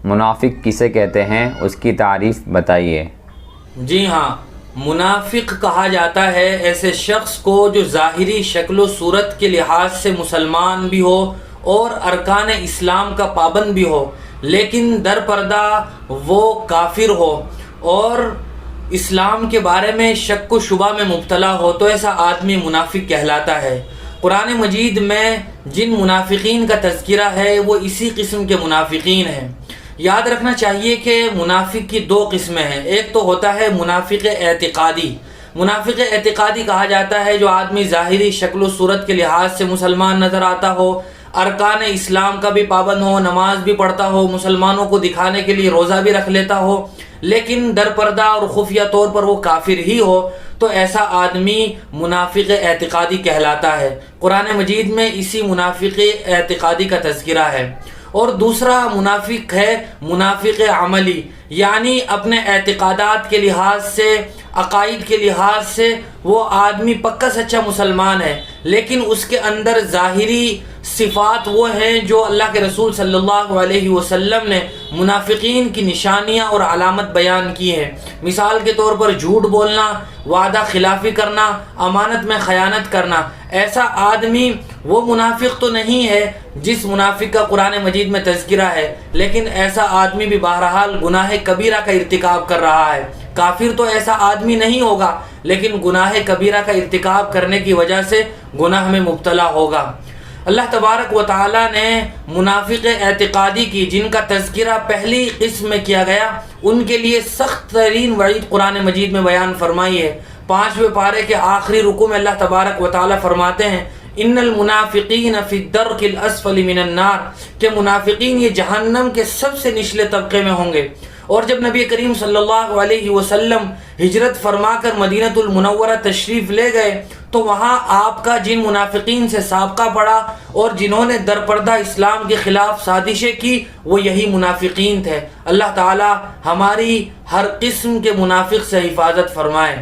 منافق کسے کہتے ہیں، اس کی تعریف بتائیے۔ جی ہاں، منافق کہا جاتا ہے ایسے شخص کو جو ظاہری شکل و صورت کے لحاظ سے مسلمان بھی ہو اور ارکان اسلام کا پابند بھی ہو، لیکن در پردہ وہ کافر ہو اور اسلام کے بارے میں شک و شبہ میں مبتلا ہو، تو ایسا آدمی منافق کہلاتا ہے۔ قرآن مجید میں جن منافقین کا تذکرہ ہے وہ اسی قسم کے منافقین ہیں۔ یاد رکھنا چاہیے کہ منافق کی دو قسمیں ہیں۔ ایک تو ہوتا ہے منافق اعتقادی۔ منافق اعتقادی کہا جاتا ہے جو آدمی ظاہری شکل و صورت کے لحاظ سے مسلمان نظر آتا ہو، ارکان اسلام کا بھی پابند ہو، نماز بھی پڑھتا ہو، مسلمانوں کو دکھانے کے لیے روزہ بھی رکھ لیتا ہو، لیکن در پردہ اور خفیہ طور پر وہ کافر ہی ہو، تو ایسا آدمی منافق اعتقادی کہلاتا ہے۔ قرآن مجید میں اسی منافق اعتقادی کا تذکرہ ہے۔ اور دوسرا منافق ہے منافق عملی، یعنی اپنے اعتقادات کے لحاظ سے، عقائد کے لحاظ سے وہ آدمی پکا سچا مسلمان ہے، لیکن اس کے اندر ظاہری صفات وہ ہیں جو اللہ کے رسول صلی اللہ علیہ وسلم نے منافقین کی نشانیاں اور علامت بیان کی ہیں۔ مثال کے طور پر جھوٹ بولنا، وعدہ خلافی کرنا، امانت میں خیانت کرنا۔ ایسا آدمی وہ منافق تو نہیں ہے جس منافق کا قرآن مجید میں تذکرہ ہے، لیکن ایسا آدمی بھی بہرحال گناہ کبیرہ کا ارتکاب کر رہا ہے۔ کافر تو ایسا آدمی نہیں ہوگا، لیکن گناہ کبیرہ کا ارتکاب کرنے کی وجہ سے گناہ میں مبتلا ہوگا۔ اللہ تبارک و تعالیٰ نے منافق اعتقادی کی جن کا تذکرہ پہلی قسم میں کیا گیا، ان کے لیے سخت ترین وعید قرآن مجید میں بیان فرمائی ہے۔ 5ویں پارے کے آخری رکوع میں اللہ تبارک و تعالیٰ فرماتے ہیں ان المنافقین فی الدرک الاسفل من النار، کہ منافقین یہ جہنم کے سب سے نچلے طبقے میں ہوں گے۔ اور جب نبی کریم صلی اللہ علیہ وسلم ہجرت فرما کر مدینہ المنورہ تشریف لے گئے تو وہاں آپ کا جن منافقین سے سابقہ پڑا اور جنہوں نے در پردہ اسلام کے خلاف سازشیں کی وہ یہی منافقین تھے۔ اللہ تعالی ہماری ہر قسم کے منافق سے حفاظت فرمائے۔